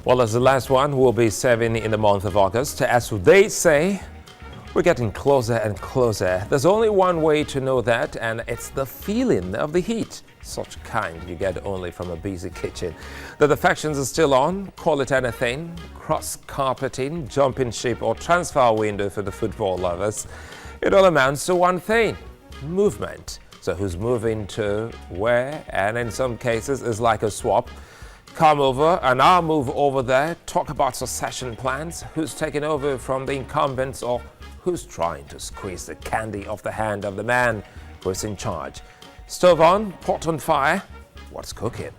Well, as the last one will be serving in the month of August, as they say, we're getting closer and closer. There's only one way to know that, and it's the feeling of the heat. Such kind you get only from a busy kitchen. The factions are still on, call it anything, cross-carpeting, jumping ship or transfer window for the football lovers. It all amounts to one thing, movement. So who's moving to where, and in some cases is like a swap. Come over and I'll move over there, talk about succession plans, who's taking over from the incumbents or who's trying to squeeze the candy off the hand of the man who's in charge. Stove on, pot on fire, what's cooking?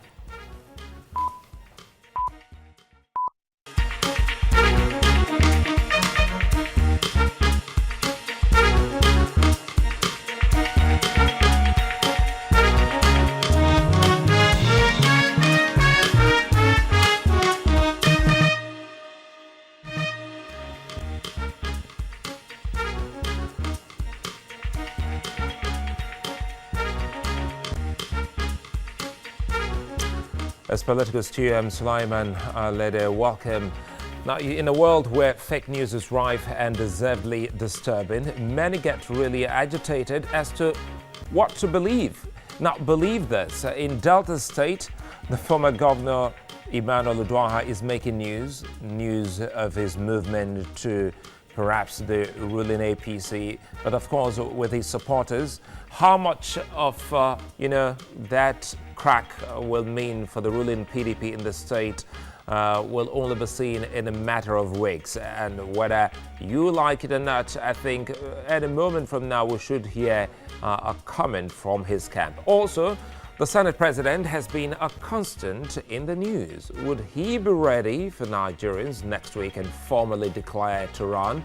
As political stew, Sulaiman Lede, welcome. Now, in a world where fake news is rife and deservedly disturbing, many get really agitated as to what to believe. Now, believe this. In Delta State, the former governor, Emmanuel Udwaha, is making news of his movement to perhaps the ruling APC, but of course with his supporters. How much of, that crack will mean for the ruling PDP in the state will only be seen in a matter of weeks. And whether you like it or not, I think at a moment from now we should hear a comment from his camp. Also, the Senate president has been a constant in the news. Would he be ready for Nigerians next week and formally declare to run,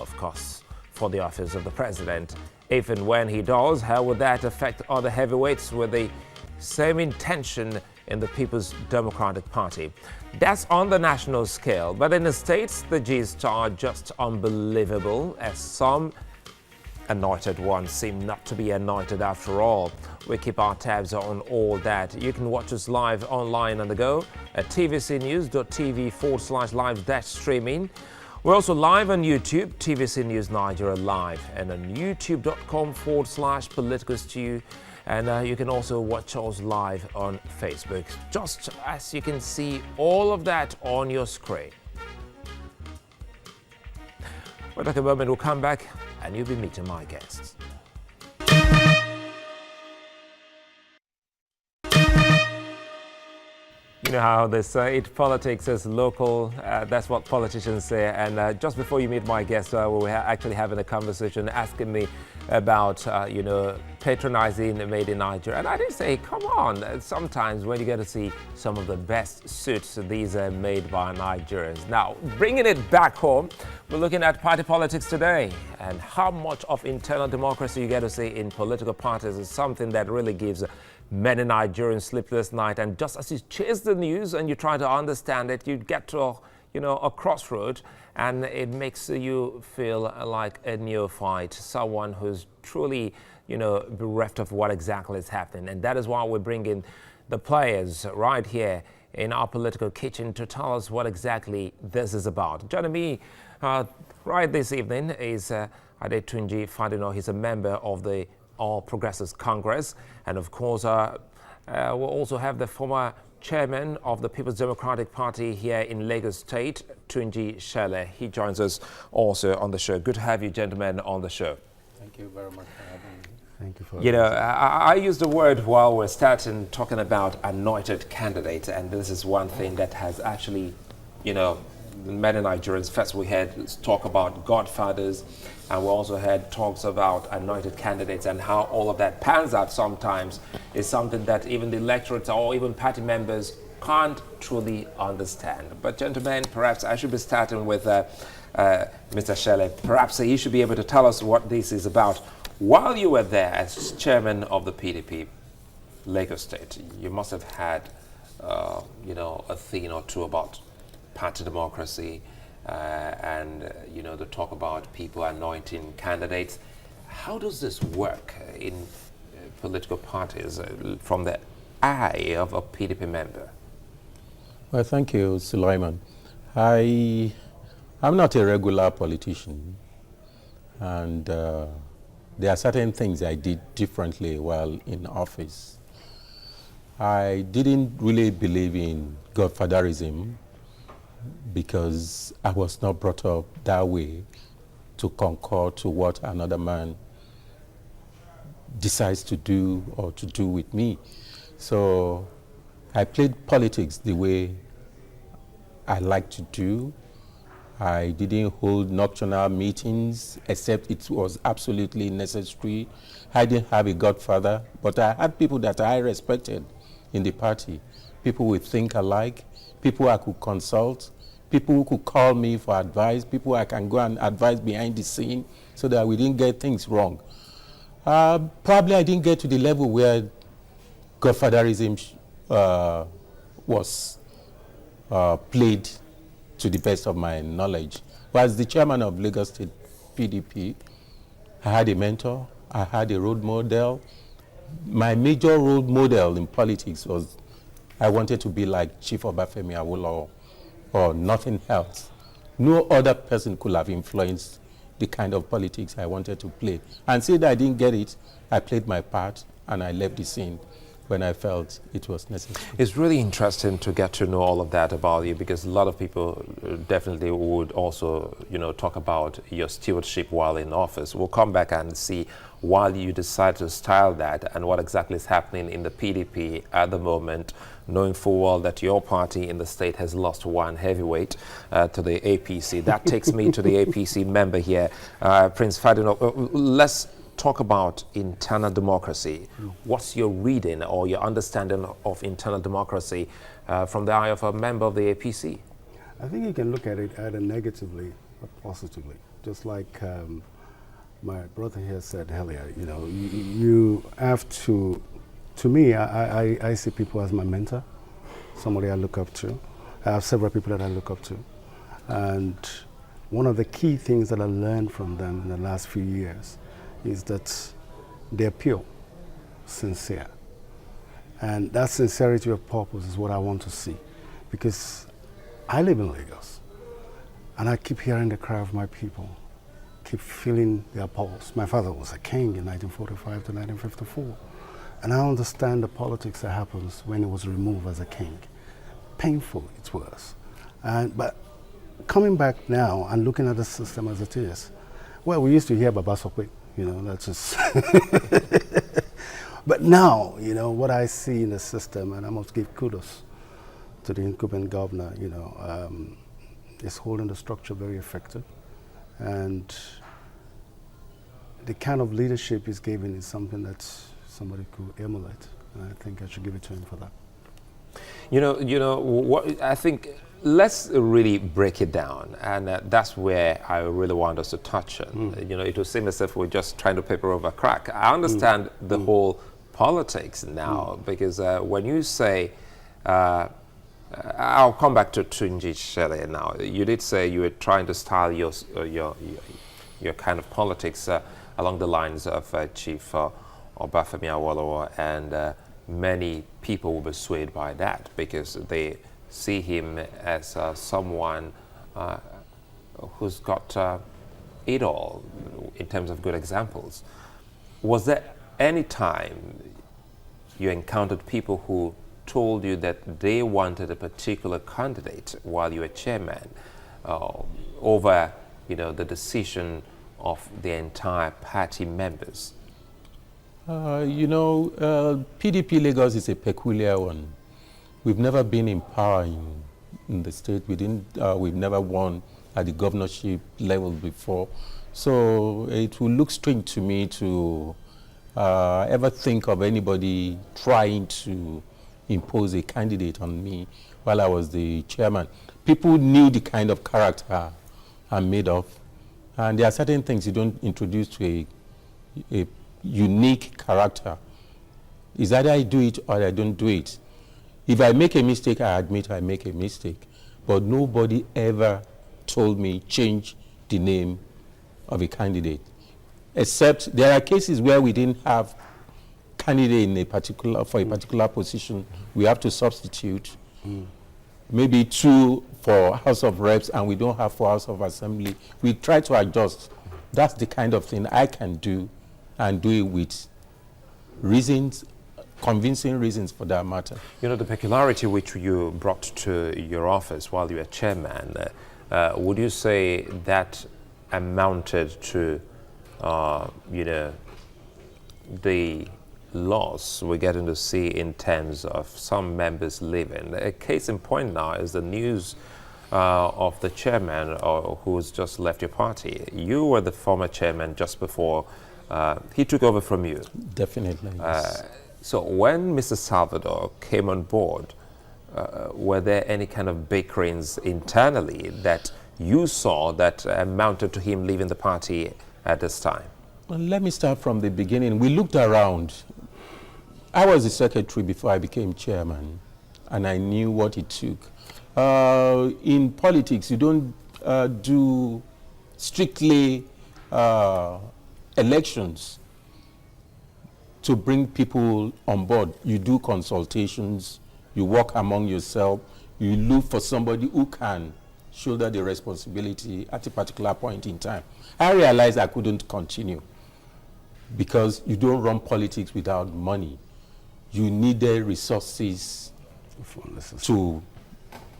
of course, for the office of the president? If and when he does, how would that affect other heavyweights with the same intention in the People's Democratic Party? That's on the national scale, but in the states, the gists are just unbelievable, as some anointed ones seem not to be anointed after all. We keep our tabs on all that. You can watch us live online on the go at tvcnews.tv/live-streaming. We're also live on YouTube, TVC News Nigeria Live, and on youtube.com/political stew. And you can also watch us live on Facebook, just as you can see all of that on your screen. We'll take a moment, we'll come back, and you'll be meeting my guests. You know how they say it, politics is local, that's what politicians say. And just before you meet my guest, we were actually having a conversation asking me about, patronizing Made in Nigeria. And I did say, come on, sometimes when you get to see some of the best suits, these are made by Nigerians. Now, bringing it back home, we're looking at party politics today. And how much of internal democracy you get to see in political parties is something that really gives many Nigerians sleepless night. And just as you chase the news and you try to understand it, you get to a crossroad, and it makes you feel like a neophyte, someone who's truly bereft of what exactly is happening. And that is why we bring in the players right here in our political kitchen to tell us what exactly this is about. Joining me right this evening is Adetunji Fadina. He's a member of the All Progressives Congress, and of course we'll also have the former chairman of the People's Democratic Party here in Lagos State, Tunji Shelle. He joins us also on the show. Good to have you gentlemen on the show. Thank you very much for having me. Thank you for I used the word while we're starting talking about anointed candidates, and this is one thing that has actually, many Nigerians. First we had talk about godfathers, and we also had talks about anointed candidates, and how all of that pans out sometimes is something that even the electorate or even party members can't truly understand. But gentlemen, perhaps I should be starting with Mr. Shelle. Perhaps he should be able to tell us what this is about. While you were there as chairman of the PDP, Lagos State, you must have had, a thing or two about party democracy, and the talk about people anointing candidates. How does this work in political parties from the eye of a PDP member? Well, thank you, Sulaiman. I'm not a regular politician, and there are certain things I did differently while in office. I didn't really believe in godfatherism because I was not brought up that way to concur to what another man decides to do or to do with me. So I played politics the way I like to do. I didn't hold nocturnal meetings except it was absolutely necessary. I didn't have a godfather, but I had people that I respected in the party. People who think alike, people I could consult, people who could call me for advice, people I can go and advise behind the scene so that we didn't get things wrong. Probably I didn't get to the level where godfatherism was played to the best of my knowledge. But as the chairman of Lagos State PDP, I had a mentor, I had a role model. My major role model in politics was I wanted to be like Chief Obafemi Awolowo or nothing else. No other person could have influenced the kind of politics I wanted to play. And since I didn't get it, I played my part and I left the scene when I felt it was necessary. It's really interesting to get to know all of that about you, because a lot of people definitely would also, talk about your stewardship while in office. We'll come back and see why you decide to style that and what exactly is happening in the PDP at the moment, knowing full well that your party in the state has lost one heavyweight to the APC. That takes me to the APC member here, Prince Fadina. Let's talk about internal democracy. What's your reading or your understanding of internal democracy from the eye of a member of the APC? I think you can look at it either negatively or positively. Just like my brother here said earlier, you have to me, I see people as my mentor, somebody I look up to. I have several people that I look up to. And one of the key things that I learned from them in the last few years is that they're pure, sincere. And that sincerity of purpose is what I want to see. Because I live in Lagos, and I keep hearing the cry of my people, keep feeling their pulse. My father was a king in 1945 to 1954. And I understand the politics that happens when he was removed as a king. Painful it was. But coming back now and looking at the system as it is, well, we used to hear Baba Sokwe. That's just. But now, what I see in the system, and I must give kudos to the incumbent governor, is holding the structure very effective. And the kind of leadership he's giving is something that somebody could emulate. And I think I should give it to him for that. What I think. Let's really break it down, and that's where I really want us to touch on. It will seem as if we're just trying to paper over a crack. I understand the whole politics now, because when you say, I'll come back to Tunji Shelle now. You did say you were trying to style your kind of politics along the lines of Chief Obafemi Awolowo, and many people will be swayed by that because they see him as someone who's got it all in terms of good examples. Was there any time you encountered people who told you that they wanted a particular candidate while you were chairman over, the decision of the entire party members? PDP Lagos is a peculiar one. We've never been in power in the state. We've never won at the governorship level before. So it will look strange to me to ever think of anybody trying to impose a candidate on me while I was the chairman. People need the kind of character I'm made of. And there are certain things you don't introduce to a unique character. It's either I do it or I don't do it. If I make a mistake, I admit I make a mistake. But nobody ever told me change the name of a candidate. Except there are cases where we didn't have candidate in for a particular position. We have to substitute. maybe 2 for House of Reps, and we don't have for House of Assembly. We try to adjust. That's the kind of thing I can do, and do it with reasons, convincing reasons for that matter. You know, the peculiarity which you brought to your office while you were chairman, would you say that amounted to, you know, the loss we're getting to see in terms of some members leaving? A case in point now is the news of the chairman who's just left your party. You were the former chairman just before he took over from you. Definitely, yes. So when Mr. Salvador came on board, were there any kind of bickerings internally that you saw that amounted to him leaving the party at this time? Well, let me start from the beginning. We looked around. I was the secretary before I became chairman, and I knew what it took. In politics, you don't do strictly elections to bring people on board. You do consultations, you work among yourself, you look for somebody who can shoulder the responsibility at a particular point in time. I realized I couldn't continue because you don't run politics without money. You needed resources to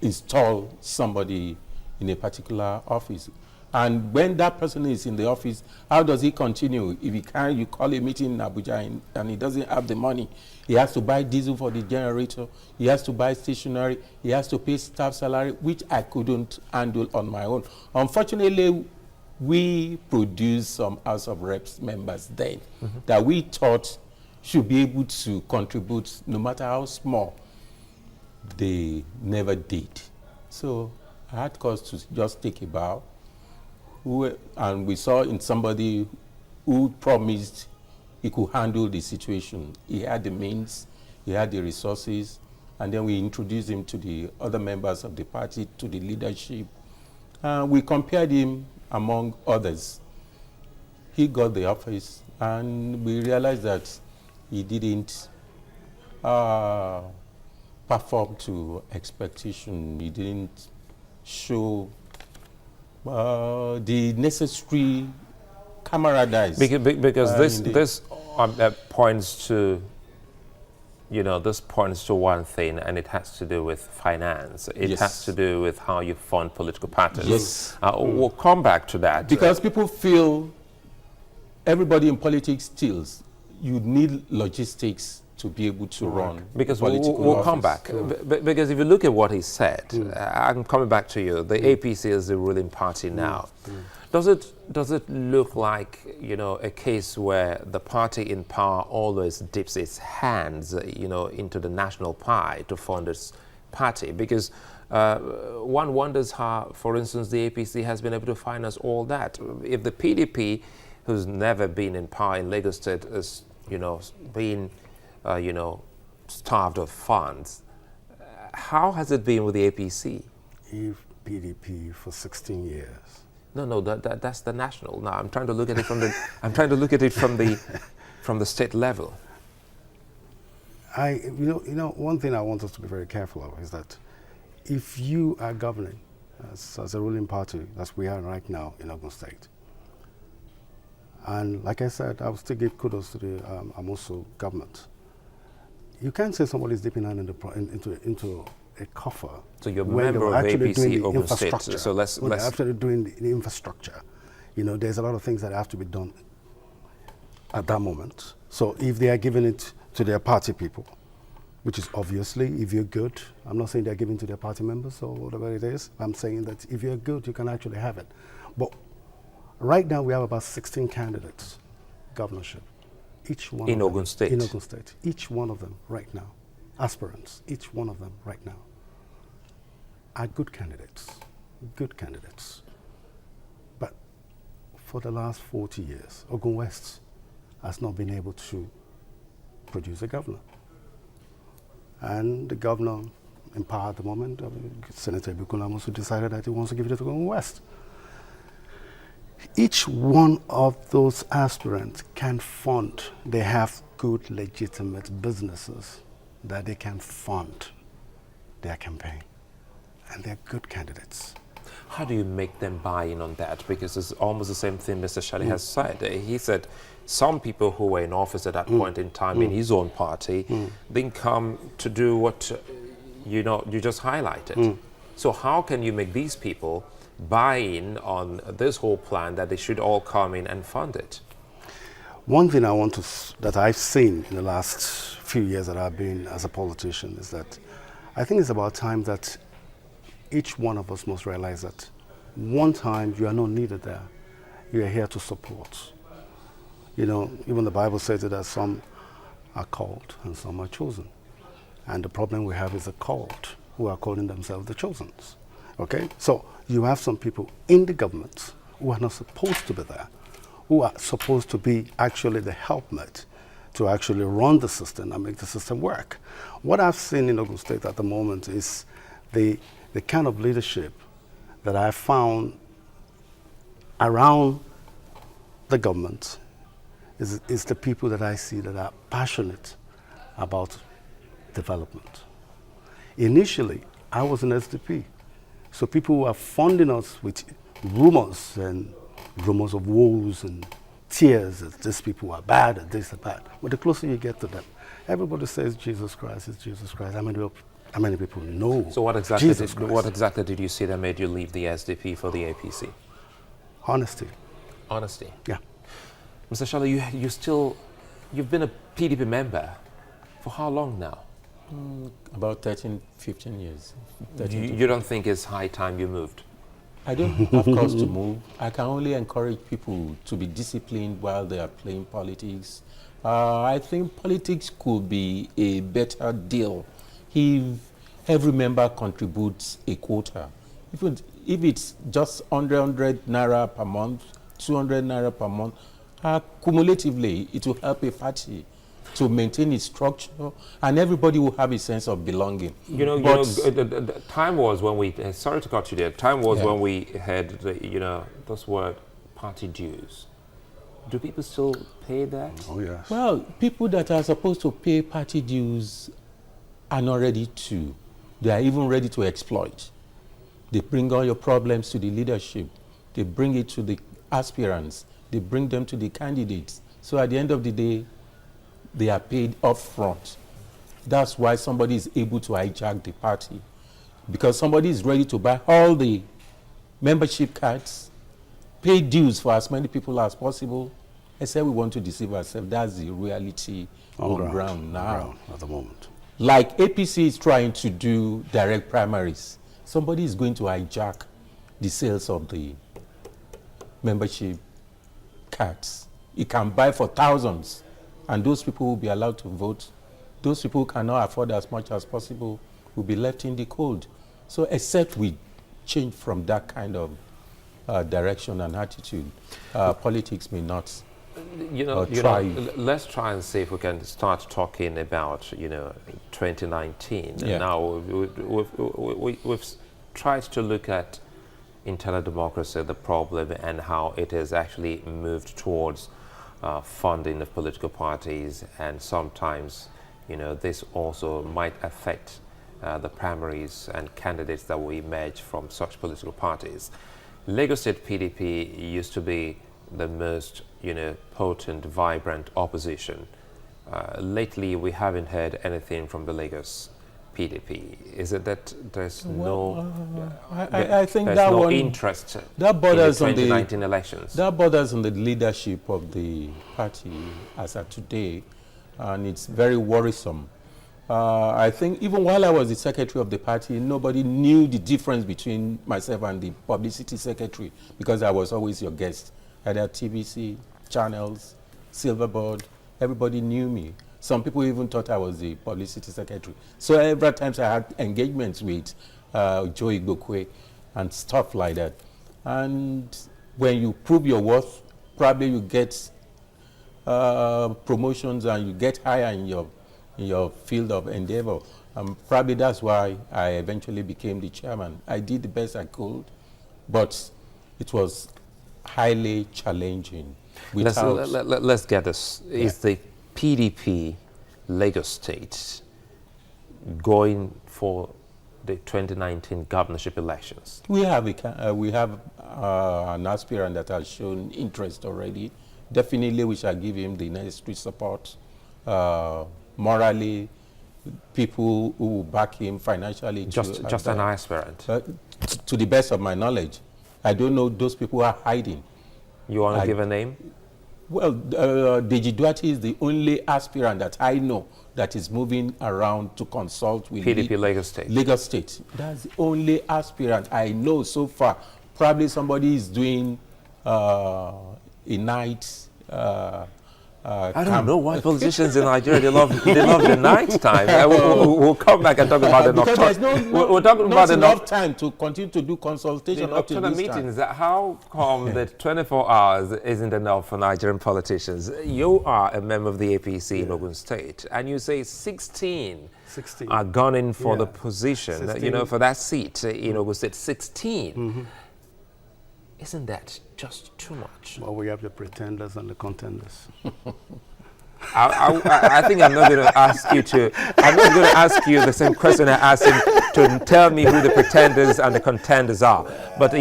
install somebody in a particular office. And when that person is in the office, how does he continue? If he can't, you call a meeting in Abuja and he doesn't have the money. He has to buy diesel for the generator. He has to buy stationery. He has to pay staff salary, which I couldn't handle on my own. Unfortunately, we produced some House of Reps members then that we thought should be able to contribute no matter how small. They never did. So I had cause to just take a bow. And we saw in somebody who promised he could handle the situation. He had the means, he had the resources, and then we introduced him to the other members of the party, to the leadership. We compared him among others. He got the office, and we realized that he didn't perform to expectation. He didn't show the necessary camaraderie. Because this points to, you know, this points to one thing, and it has to do with finance. It has to do with how you fund political parties. Yes. We'll come back to that. Because people feel everybody in politics steals. You need logistics to be able to run. Because we'll come back. Because if you look at what he said, I'm coming back to you. The APC is the ruling party now. Does it look like, you know, a case where the party in power always dips its hands, you know, into the national pie to fund its party? Because one wonders how, for instance, the APC has been able to finance all that. If the PDP, who's never been in power in Lagos State, is, you know, being you know, starved of funds, how has it been with the APC? If PDP for 16 years. No, that's the national. Now I'm trying to look at it from the I'm trying to look at it from the state level. You know, one thing I want us to be very careful of is that if you are governing as a ruling party, as we are right now in Ogun State, and like I said, I will still give kudos to the Amosu government. You can't say somebody's dipping hand into a coffer. So you're a member of APC Ogun State. So let's actually doing the infrastructure. You know, there's a lot of things that have to be done at that moment. So if they are giving it to their party people, which is obviously, if you're good, I'm not saying they're giving to their party members or whatever it is. I'm saying that if you're good, you can actually have it. But right now we have about 16 candidates, governorship. Each one in Ogun State. In Ogun State. Each one of them right now, aspirants, each one of them right now are good candidates. Good candidates. But for the last 40 years, Ogun West has not been able to produce a governor. And the governor in power at the moment, Senator Adetunji, also decided that he wants to give it to Ogun West. Each one of those aspirants can fund. They have good, legitimate businesses that they can fund their campaign. and they're good candidates. How do you make them buy in on that? Because it's almost the same thing Mr. Shelle has said. He said some people who were in office at that point in time in his own party didn't come to do what you just highlighted. So how can you make these people buy in on this whole plan that they should all come in and fund it? One thing that I've seen in the last few years that I've been as a politician is that I think it's about time that each one of us must realize that one time you are not needed there. You are here to support. You know, even the Bible says that some are called and some are chosen. And the problem we have is the called who are calling themselves the chosen. Okay? So you have some people in the government who are not supposed to be there, who are supposed to be actually the helpmate to actually run the system and make the system work. What I've seen in Ogun State at the moment is the kind of leadership that I found around the government is the people that I see that are passionate about development. Initially, I was an SDP, so people who are funding us with rumors of woes and tears that these people are bad and this are bad. But the closer you get to them, everybody says Jesus Christ is Jesus Christ. How many people know? So what exactly did you see that made you leave the SDP for the APC? Honesty. Honesty. Yeah. Mr. Shelle, you've been a PDP member for how long now? About 13, 15 years. You don't think it's high time you moved? I don't have cause to move. I can only encourage people to be disciplined while they are playing politics. I think politics could be a better deal if every member contributes a quota. If it's just 100 naira per month, 200 naira per month, cumulatively it will help a party to maintain its structure, and everybody will have a sense of belonging. The time was when we, sorry to cut you there, time was when we had, this word, party dues. Do people still pay that? Oh, yes. Well, people that are supposed to pay party dues are not ready to. They are even ready to exploit. They bring all your problems to the leadership. They bring it to the aspirants. They bring them to the candidates. So at the end of the day, they are paid up front. That's why somebody is able to hijack the party. Because somebody is ready to buy all the membership cards, pay dues for as many people as possible. I said we want to deceive ourselves. That's the reality on ground now. At the moment. Like APC is trying to do direct primaries. Somebody is going to hijack the sales of the membership cards. It can buy for thousands, and those people will be allowed to vote. Those people who cannot afford as much as possible will be left in the cold. So except we change from that kind of direction and attitude, politics may not thrive. Let's try and see if we can start talking about 2019. Yeah. And now we've tried to look at internal democracy, the problem, and how it has actually moved towards funding of political parties, and sometimes this also might affect the primaries and candidates that will emerge from such political parties. Lagos State PDP used to be the most potent, vibrant opposition. Lately, we haven't heard anything from the Lagos PDP. Is it that there's I think there's that no one interest that borders in the on 2019 elections? That borders on the leadership of the party as of today, and it's very worrisome. I think even while I was the secretary of the party, nobody knew the difference between myself and the publicity secretary, because I was always your guest. Either TVC, channels, Silverboard, everybody knew me. Some people even thought I was the publicity secretary. So every time I had engagements with Joe Igbokwe and stuff like that. And when you prove your worth, probably you get promotions and you get higher in your field of endeavor. Probably that's why I eventually became the chairman. I did the best I could, but it was highly challenging. Let's get this. Yeah. Is the PDP Lagos State going for the 2019 governorship elections? We have an aspirant that has shown interest already. Definitely, we shall give him the necessary support, morally, people who will back him financially. Just an aspirant. To the best of my knowledge, I don't know those people who are hiding. You want to give a name? Well, Deji Duarte is the only aspirant that I know that is moving around to consult with PDP Lagos State. Lagos State. That's the only aspirant I know so far. Probably somebody is doing a night. I don't know why politicians in Nigeria they love the night time. We'll come back and talk about the nocturnal. Because there's we're talking about enough time to continue to do consultation the up to nocturnal this meetings. time. How come that 24 hours isn't enough for Nigerian politicians? You are a member of the APC in Ogun State, and you say 16 are gunning for the position. 16. For that seat in Ogun State. 16. Mm-hmm. Isn't that just too much? Well, we have the pretenders and the contenders. I think I'm not going to ask you to. I'm not going to ask you the same question I asked him to tell me who the pretenders and the contenders are. But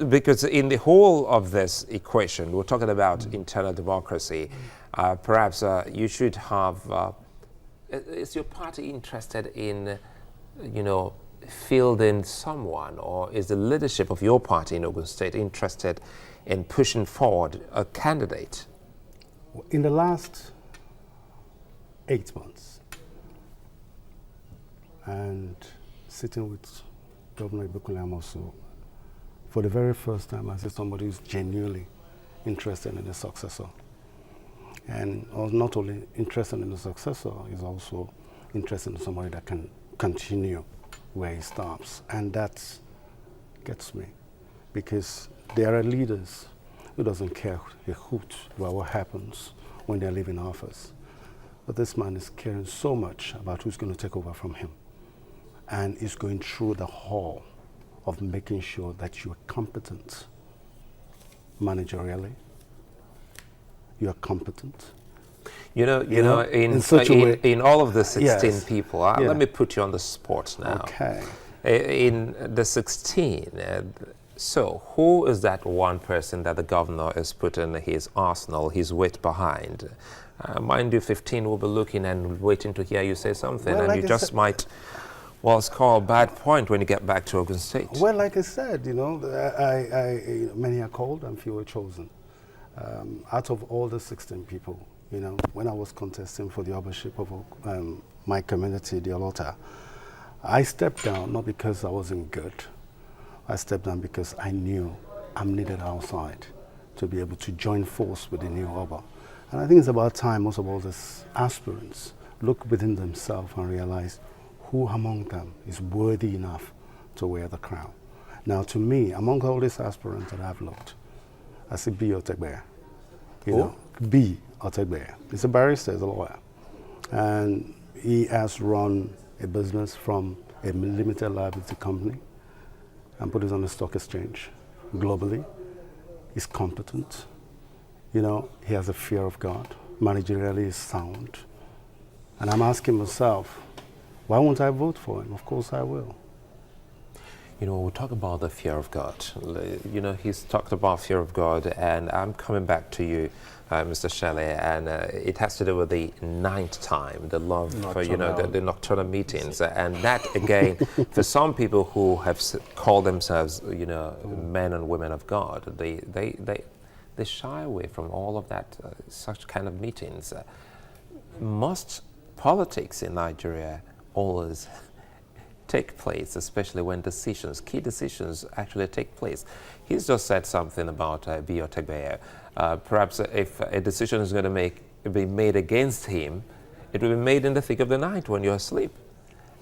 because in the whole of this equation, we're talking about internal democracy. Perhaps you should have. Is your party interested in, fielding someone, or is the leadership of your party in Ogun State interested in pushing forward a candidate? In the last 8 months, and sitting with Governor Ibukule Amosu, for the very first time, I see somebody who's genuinely interested in the successor. And not only interested in the successor, he's also interested in somebody that can continue where he stops. And that gets me, because there are leaders who doesn't care a hoot about what happens when they leave in office. But this man is caring so much about who's going to take over from him. And is going through the hall of making sure that you are competent managerially, you are competent. In all of the 16 people, let me put you on the spot now. Okay. In the 16, so who is that one person that the governor is putting his arsenal, his weight behind? Mind you, 15 will be looking and waiting to hear you say something, well, and like you just might, score a bad point when you get back to Ogun State. Well, like I said, many are called and few are chosen. Out of all the 16 people, when I was contesting for the overship of my community, the Olota, I stepped down not because I wasn't good. I stepped down because I knew I'm needed outside to be able to join force with the new Oba. And I think it's about time most of all these aspirants look within themselves and realize who among them is worthy enough to wear the crown. Now, to me, among all these aspirants that I've looked, I see B. Otegbe. B. Otegbe. He's a barrister, he's a lawyer. And he has run a business from a limited liability company and put it on the stock exchange globally. He's competent. He has a fear of God. Managerially is sound. And I'm asking myself, why won't I vote for him? Of course I will. We talk about the fear of God. He's talked about fear of God, and I'm coming back to you, Mr. Shelle, and it has to do with the ninth time, the love for, the nocturnal meetings. And that, again, for some people who have called themselves, men and women of God, they shy away from all of that, such kind of meetings. Must politics in Nigeria always take place, especially when key decisions actually take place? He's just said something about B. Otegbe. Perhaps if a decision is going to be made against him, it will be made in the thick of the night when you're asleep.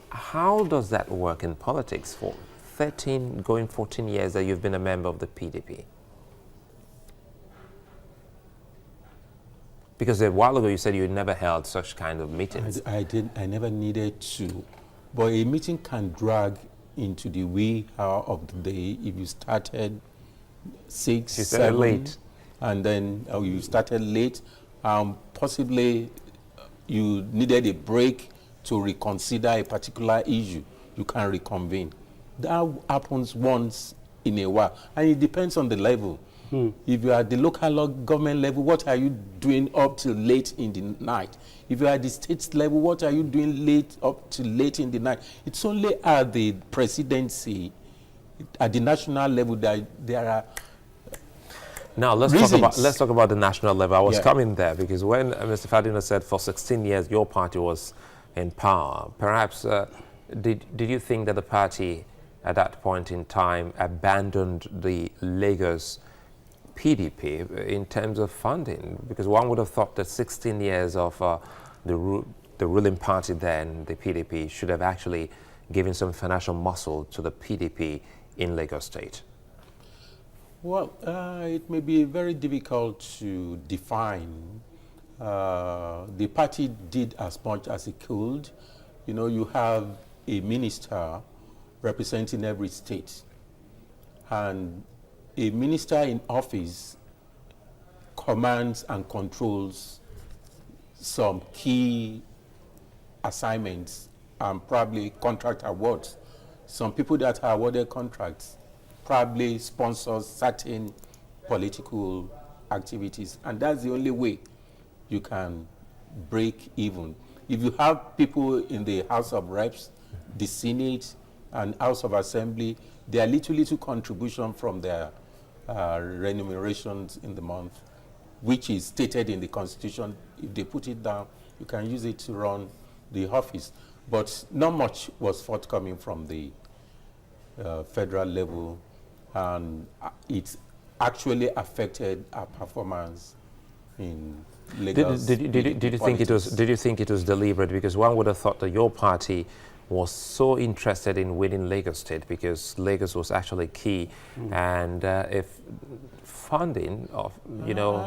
How does that work in politics for 13, going 14 years that you've been a member of the PDP? Because a while ago you said you never held such kind of meetings. I never needed to. But a meeting can drag into the wee hour of the day if you started 6, 7, late. And then you started late. Possibly you needed a break to reconsider a particular issue. you can reconvene. That happens once in a while, and it depends on the level. If you are at the local government level, what are you doing up till late in the night? If you are at the state level, what are you doing up till late in the night? It's only at the presidency, at the national level, that there are now let's talk about the national level. I was coming there because when Mr. Fadina said for 16 years your party was in power, perhaps did you think that the party at that point in time abandoned the Lagos PDP in terms of funding? Because one would have thought that 16 years of the ruling party then, the PDP, should have actually given some financial muscle to the PDP in Lagos State. Well, it may be very difficult to define. The party did as much as it could. You know, you have a minister representing every state, and a minister in office commands and controls some key assignments and probably contract awards. Some people that are awarded contracts probably sponsors certain political activities, and that's the only way you can break even. If you have people in the House of Reps, the Senate, and House of Assembly, there are little contribution from their remunerations in the month, which is stated in the Constitution. If they put it down, you can use it to run the office. But not much was forthcoming from the federal level, and it actually affected our performance in Lagos. Did you think it was deliberate? Because one would have thought that your party was so interested in winning Lagos State because Lagos was actually key, and if funding of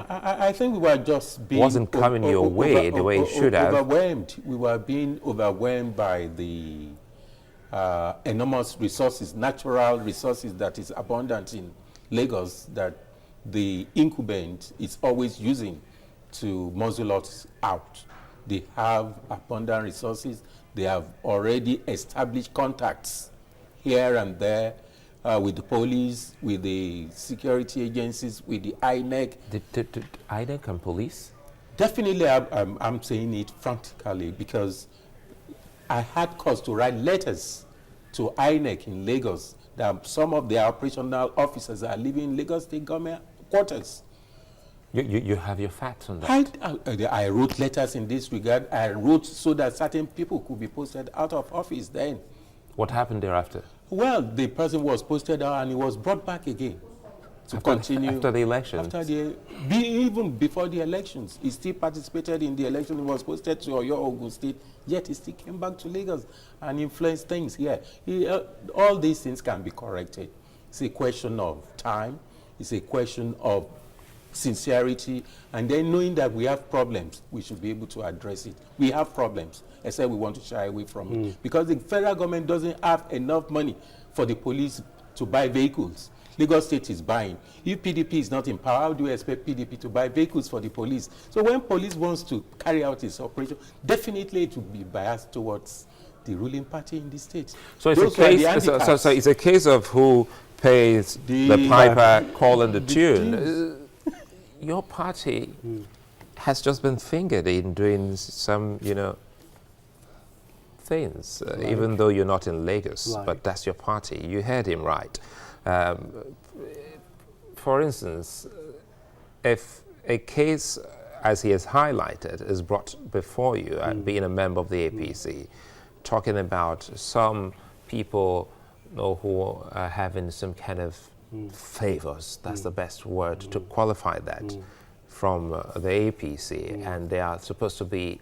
I think we were just being wasn't coming your way the way it should have. Overwhelmed. We were being overwhelmed by the enormous resources, natural resources that is abundant in Lagos, that the incumbent is always using to muzzle us out. They have abundant resources. They have already established contacts here and there with the police, with the security agencies, with the INEC. The INEC and police? Definitely, I'm saying it frantically because I had cause to write letters to INEC in Lagos that some of their operational officers are living in Lagos State government quarters. You have your facts on that? I wrote letters in this regard. I wrote so that certain people could be posted out of office then. What happened thereafter? Well, the person was posted out and he was brought back again to continue. After the elections? Even before the elections. He still participated in the election. He was posted to Oyo Ogun State, yet he still came back to Lagos and influenced things here. All these things can be corrected. It's a question of time. It's a question of sincerity, and then knowing that we have problems, we should be able to address it. We have problems, except we want to shy away from it. Because the federal government doesn't have enough money for the police to buy vehicles. Lagos State is buying. If PDP is not in power, how do you expect PDP to buy vehicles for the police? So when police wants to carry out its operation, definitely it will be biased towards the ruling party in the state. So it's so it's a case of who pays the piper calling the tune. Your party has just been fingered in doing some, things, even though you're not in Lagos, but that's your party. You heard him right. For instance, if a case, as he has highlighted, is brought before you, being a member of the APC, talking about some people who are having some kind of favors, that's the best word to qualify that, from the APC, and they are supposed to be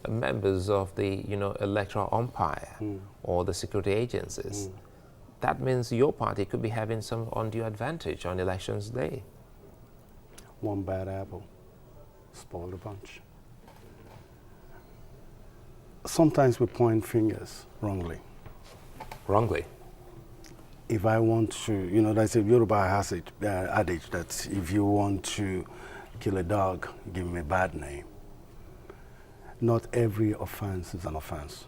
members of the electoral umpire or the security agencies. That means your party could be having some undue advantage on elections day. One bad apple spoiled the bunch. Sometimes we point fingers wrongly. Wrongly? If I want to, there's a Yoruba adage that if you want to kill a dog, give him a bad name. Not every offense is an offense.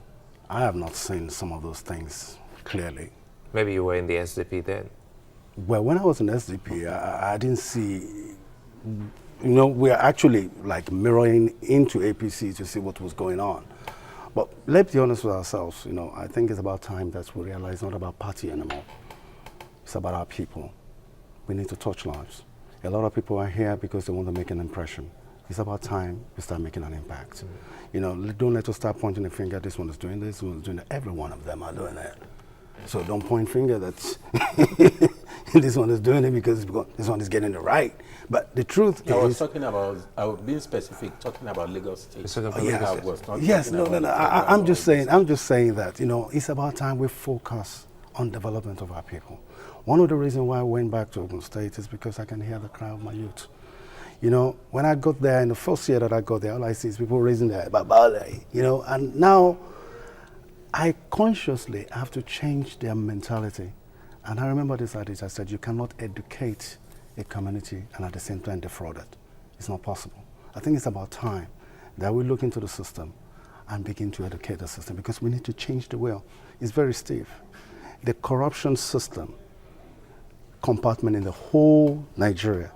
I have not seen some of those things clearly. Maybe you were in the SDP then. Well, when I was in SDP, I didn't see, we're actually like mirroring into APC to see what was going on. But let's be honest with ourselves, I think it's about time that we realize it's not about party anymore. It's about our people. We need to touch lives. A lot of people are here because they want to make an impression. It's about time we start making an impact. Don't let us start pointing the finger, this one is doing this one is doing that. Every one of them are doing it. So don't point finger that this one is doing it because this one is getting it right. But the truth is... I was being specific, talking about Lagos State. I'm just saying that, it's about time we focus on development of our people. One of the reasons why I went back to Ogun State is because I can hear the cry of my youth. When I got there, in the first year that I got there, all I see is people raising their babale, and now I consciously have to change their mentality. And I remember this adage, I said, you cannot educate a community and at the same time defraud it. It's not possible. I think it's about time that we look into the system and begin to educate the system because we need to change the wheel. It's very stiff. The corruption system compartment in the whole Nigeria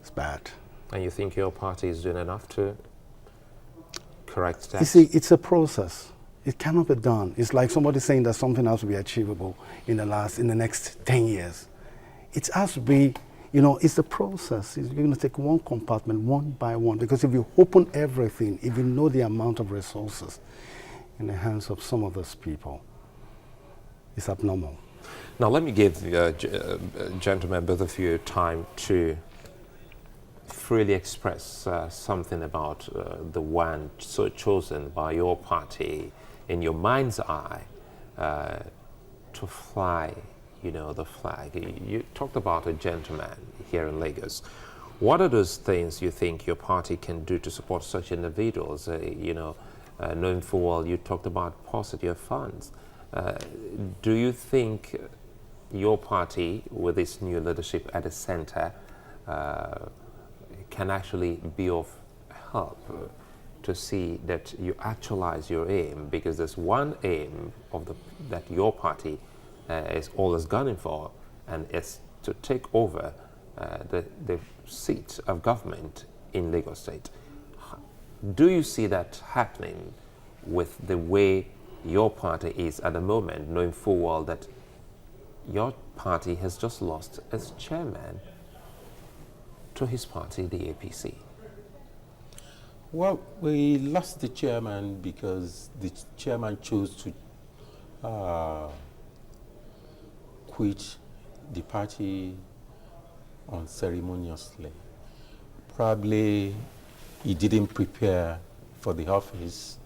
is bad. And you think your party is doing enough to correct that? You see, it's a process. It cannot be done. It's like somebody saying that something has to be achievable in the next 10 years. It has to be, it's a process. You're going to take one compartment, one by one, because if you open everything, if you know the amount of resources in the hands of some of those people, it's abnormal. Now, let me give gentlemen, both of you, time to freely express something about the one so chosen by your party in your mind's eye to fly, the flag. You talked about a gentleman here in Lagos. What are those things you think your party can do to support such individuals? Knowing full well you talked about paucity of funds. Do you think your party, with its new leadership at the center, can actually be of help to see that you actualize your aim? Because there's one aim that your party is always gunning for, and it's to take over the seat of government in Lagos State. Do you see that happening with the way your party is at the moment, knowing full well that your party has just lost its chairman to his party, the APC? Well, we lost the chairman because the chairman chose to quit the party unceremoniously. Probably he didn't prepare for the office,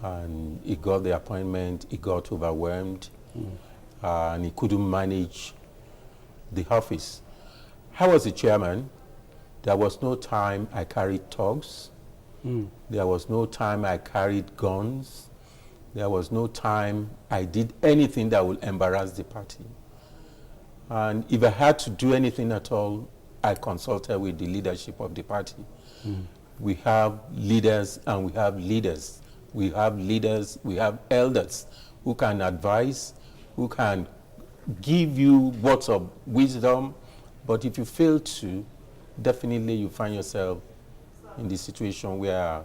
and he got the appointment, he got overwhelmed, and he couldn't manage the office. I was the chairman. There was no time I carried thugs. There was no time I carried guns. There was no time I did anything that would embarrass the party. And if I had to do anything at all, I consulted with the leadership of the party. We have leaders and we have leaders. We have leaders, we have elders who can advise, who can give you words of wisdom. But if you fail to, definitely you find yourself in the situation where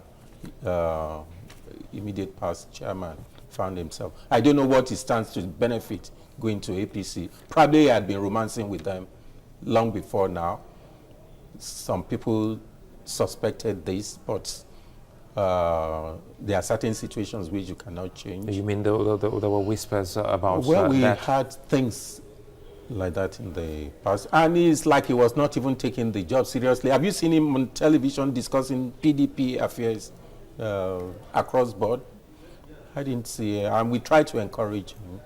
immediate past chairman found himself. I don't know what he stands to benefit going to APC. Probably he had been romancing with them long before now. Some people suspected this, but there are certain situations which you cannot change. You mean there were whispers about well, we that? had things like that in the past, and it's like he was not even taking the job seriously. Have you seen him on television discussing PDP affairs across board? I didn't see it, and we tried to encourage him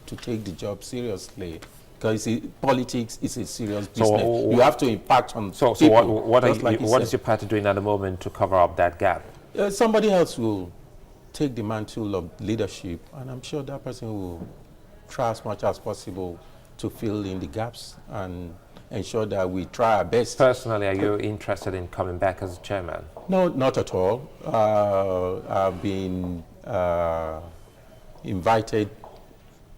to take the job seriously, because politics is a serious business. You have to impact on people. So what is your party doing at the moment to cover up that gap? Somebody else will take the mantle of leadership, and I'm sure that person will try as much as possible to fill in the gaps and ensure that we try our best. Personally, are you interested in coming back as chairman? No, not at all. I've been invited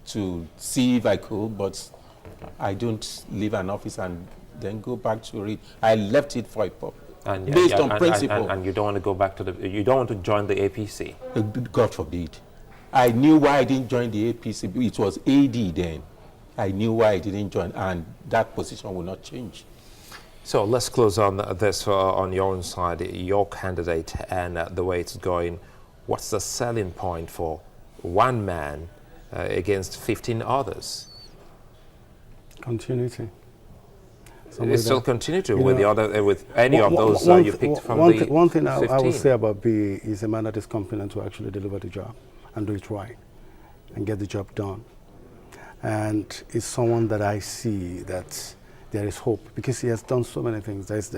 to see if I could, but I don't leave an office and then go back to it. I left it for a purpose. Based on principle. And you don't want to go back to you don't want to join the APC? God forbid. I knew why I didn't join the APC. It was AD then. I knew why I didn't join, and that position will not change. So let's close on this on your own side, your candidate and the way it's going. What's the selling point for one man against 15 others? Continuity. It's still continuity with the other, with any of those you picked from the 15. One thing I would say about B is a man that is competent to actually deliver the job and do it right and get the job done. And it's someone that I see that there is hope because he has done so many things. There's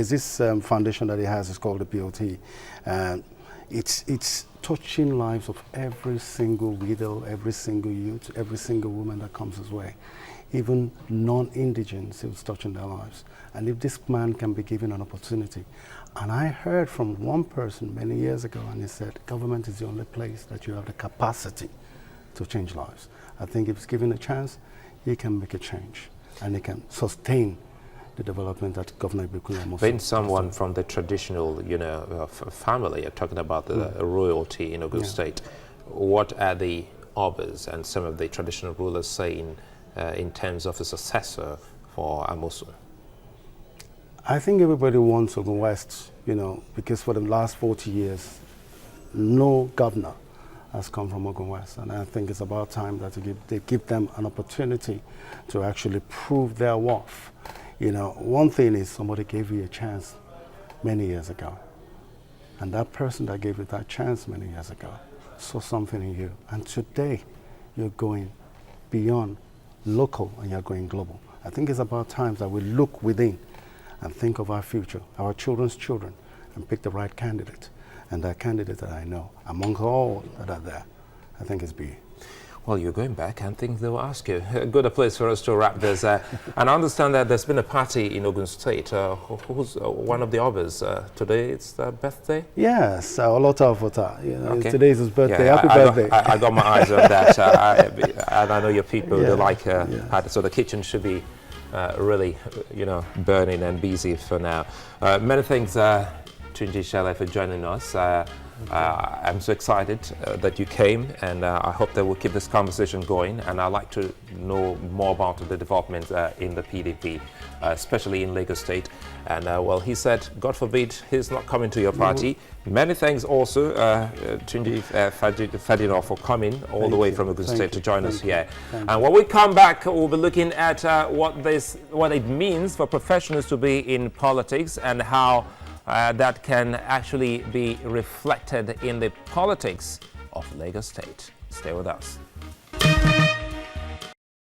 this foundation that he has, it's called the POT. And it's touching lives of every single widow, every single youth, every single woman that comes his way. Even non-indigents, it's touching their lives. And if this man can be given an opportunity, and I heard from one person many years ago, and he said, government is the only place that you have the capacity to change lives. I think if he's given a chance, he can make a change, and he can sustain the development that Governor Ibukun wants. Being someone from the traditional, family, you're talking about the royalty in Ogun State, what are the Obas and some of the traditional rulers saying in terms of a successor for Amosu? I think everybody wants Ogun West, because for the last 40 years, no governor has come from Ogun West. And I think it's about time that they give them an opportunity to actually prove their worth. One thing is somebody gave you a chance many years ago. And that person that gave you that chance many years ago saw something in you. And today, you're going beyond local and you're going global. I think it's about time that we look within and think of our future, our children's children, and pick the right candidate. And that candidate that I know, among all that are there, I think is B. Well, you're going back and things they will ask you. A good place for us to wrap this. And I understand that there's been a party in Ogun State. Who's one of the others? Today it's their birthday? Yes, Olota. Okay. Today is his birthday. Yeah, Happy birthday. I got my eyes on that. And I know your people, they like party. So the kitchen should be really, burning and busy for now. Many thanks, Tunji, Shelle, for joining us. I'm so excited that you came, and I hope that we'll keep this conversation going. And I'd like to know more about the developments in the PDP, especially in Lagos State. And well, he said, God forbid, he's not coming to your party. Many thanks also, Tunji Fadina, for coming all the way from Ogun State to join us here. And when we come back, we'll be looking at what it means for professionals to be in politics and how that can actually be reflected in the politics of Lagos State. Stay with us.